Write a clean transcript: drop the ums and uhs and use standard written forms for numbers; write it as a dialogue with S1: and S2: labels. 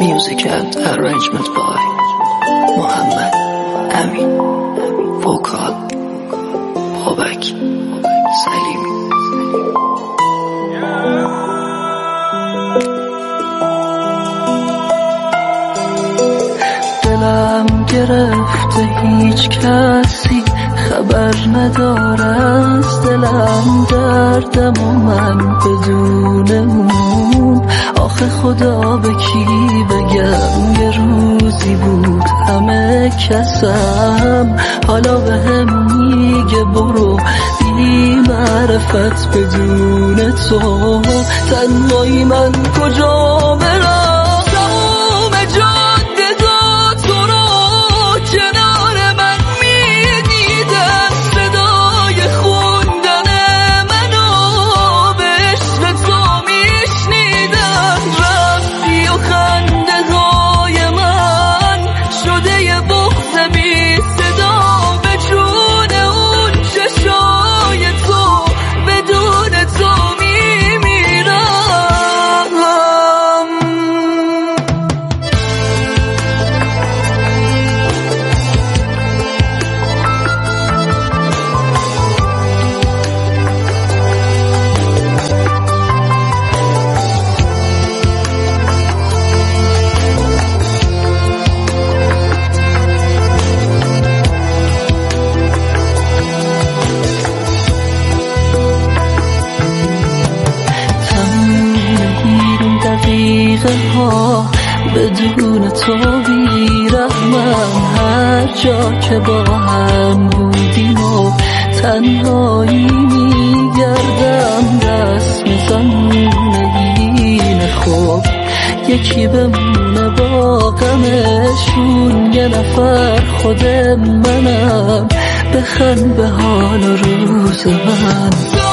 S1: Music and arrangement by Muhammad Amin. Vocal Babak Salimi. دلم گرفته هیچ کسی خبر نداره از دلم، دردم و من بدون اون. آخه خدا به کی بگم، یه روزی بود همه کسم، حالا به هم میگه برو بی معرفت بدون تو. تنهایی من کجا برم، بدون تو بیرحمم. هر جا که با هم بودیم و تنهایی میگردم، دست میزنونه این خوب یکی بمونه با غمشون. یه نفر خود منم، بخند به حال و روز من.